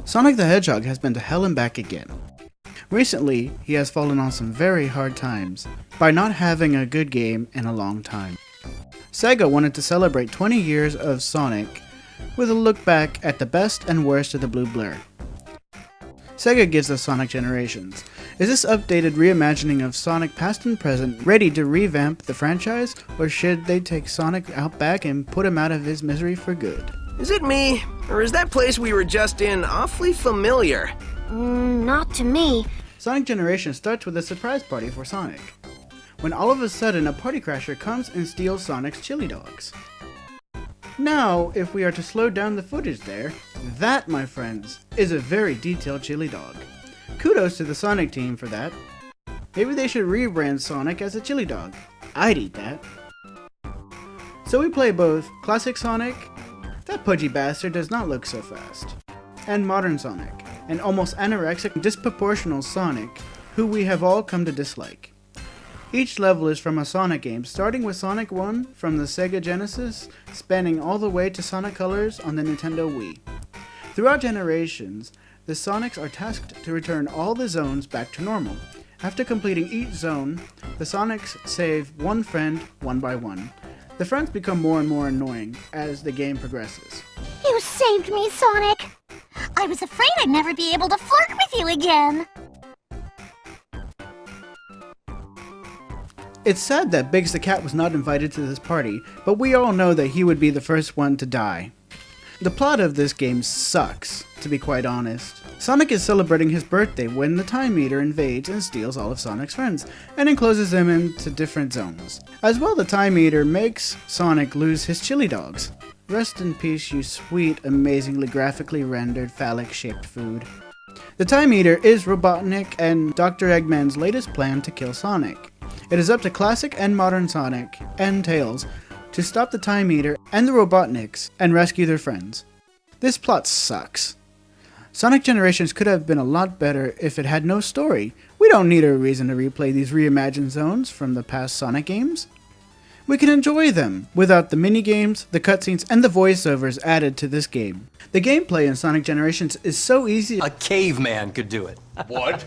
Sonic the Hedgehog has been to hell and back again. Recently, he has fallen on some very hard times by not having a good game in a long time. Sega wanted to celebrate 20 years of Sonic with a look back at the best and worst of the Blue Blur. Sega gives us Sonic Generations. Is this updated reimagining of Sonic past and present ready to revamp the franchise, or should they take Sonic out back and put him out of his misery for good? Is it me, or is that place we were just in awfully familiar? Not to me. Sonic Generations starts with a surprise party for Sonic, when all of a sudden a party crasher comes and steals Sonic's chili dogs. Now, if we are to slow down the footage there, that, my friends, is a very detailed chili dog. Kudos to the Sonic team for that. Maybe they should rebrand Sonic as a chili dog. I'd eat that. So we play both Classic Sonic, that pudgy bastard does not look so fast, and Modern Sonic, an almost anorexic, disproportional Sonic who we have all come to dislike. Each level is from a Sonic game, starting with Sonic 1 from the Sega Genesis, spanning all the way to Sonic Colors on the Nintendo Wii. Throughout generations, the Sonics are tasked to return all the zones back to normal. After completing each zone, the Sonics save one friend one by one. The friends become more and more annoying as the game progresses. You saved me, Sonic! I was afraid I'd never be able to flirt with you again! It's sad that Biggs the Cat was not invited to this party, but we all know that he would be the first one to die. The plot of this game sucks, to be quite honest. Sonic is celebrating his birthday when the Time Meter invades and steals all of Sonic's friends, and encloses them into different zones. As well, the Time Meter makes Sonic lose his chili dogs. Rest in peace, you sweet, amazingly graphically rendered phallic-shaped food. The Time Meter is Robotnik and Dr. Eggman's latest plan to kill Sonic. It is up to Classic and Modern Sonic and Tails to stop the Time Meter and the Robotniks and rescue their friends. This plot sucks. Sonic Generations could have been a lot better if it had no story. We don't need a reason to replay these reimagined zones from the past Sonic games. We can enjoy them without the minigames, the cutscenes, and the voiceovers added to this game. The gameplay in Sonic Generations is so easy. A caveman could do it. What?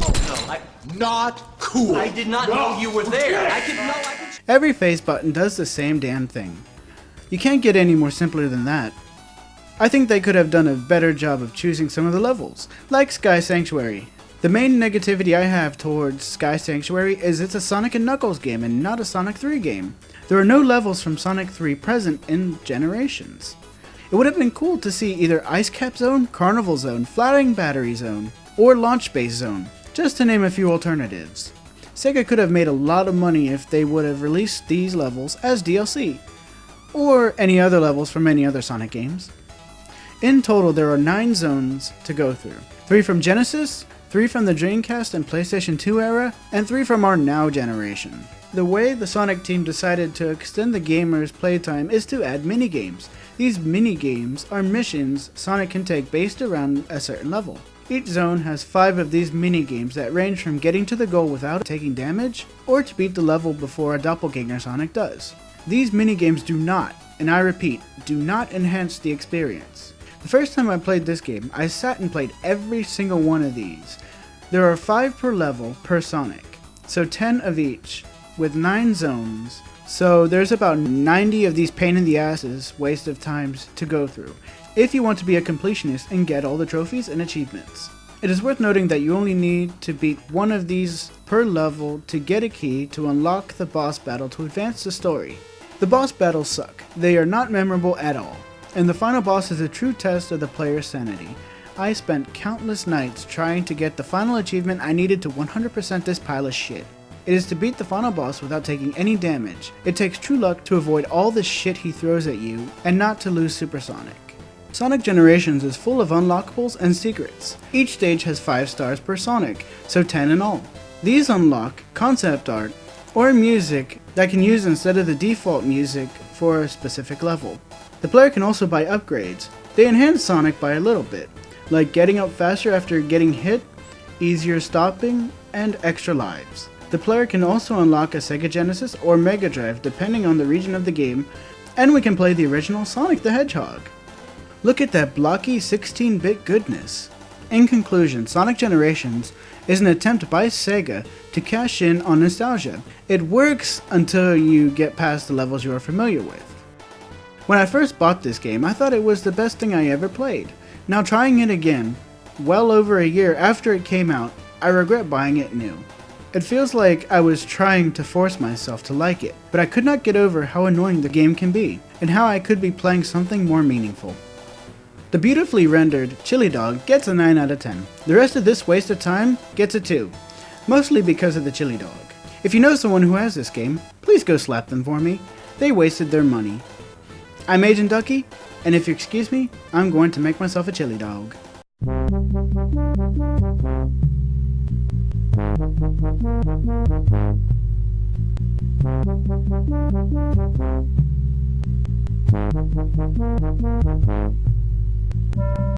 Oh no, Not cool. I did not know you were there. I could. Every face button does the same damn thing. You can't get any more simpler than that. I think they could have done a better job of choosing some of the levels, like Sky Sanctuary. The main negativity I have towards Sky Sanctuary is it's a Sonic & Knuckles game and not a Sonic 3 game. There are no levels from Sonic 3 present in Generations. It would have been cool to see either Ice Cap Zone, Carnival Zone, Flying Battery Zone, or Launch Base Zone, just to name a few alternatives. Sega could have made a lot of money if they would have released these levels as DLC, or any other levels from any other Sonic games. In total, there are 9 zones to go through. 3 from Genesis, 3 from the Dreamcast and PlayStation 2 era, and 3 from our now generation. The way the Sonic team decided to extend the gamer's playtime is to add minigames. These minigames are missions Sonic can take based around a certain level. Each zone has 5 of these minigames that range from getting to the goal without taking damage, or to beat the level before a doppelganger Sonic does. These minigames do not, and I repeat, do not enhance the experience. The first time I played this game, I sat and played every single one of these. There are 5 per level per Sonic, so 10 of each, with 9 zones, so there's about 90 of these pain in the asses waste of times to go through, if you want to be a completionist and get all the trophies and achievements. It is worth noting that you only need to beat one of these per level to get a key to unlock the boss battle to advance the story. The boss battles suck. They are not memorable at all, and the final boss is a true test of the player's sanity. I spent countless nights trying to get the final achievement I needed to 100% this pile of shit. It is to beat the final boss without taking any damage. It takes true luck to avoid all the shit he throws at you, and not to lose Super Sonic. Sonic Generations is full of unlockables and secrets. Each stage has 5 stars per Sonic, so 10 in all. These unlock concept art or music that can use instead of the default music for a specific level. The player can also buy upgrades. They enhance Sonic by a little bit, like getting up faster after getting hit, easier stopping, and extra lives. The player can also unlock a Sega Genesis or Mega Drive depending on the region of the game, and we can play the original Sonic the Hedgehog. Look at that blocky 16-bit goodness. In conclusion, Sonic Generations is an attempt by Sega to cash in on nostalgia. It works until you get past the levels you are familiar with. When I first bought this game, I thought it was the best thing I ever played. Now trying it again, well over a year after it came out, I regret buying it new. It feels like I was trying to force myself to like it, but I could not get over how annoying the game can be, and how I could be playing something more meaningful. The beautifully rendered Chili Dog gets a 9 out of 10. The rest of this waste of time gets a 2, mostly because of the Chili Dog. If you know someone who has this game, please go slap them for me. They wasted their money. I'm Agent Ducky, and if you excuse me, I'm going to make myself a Chili Dog.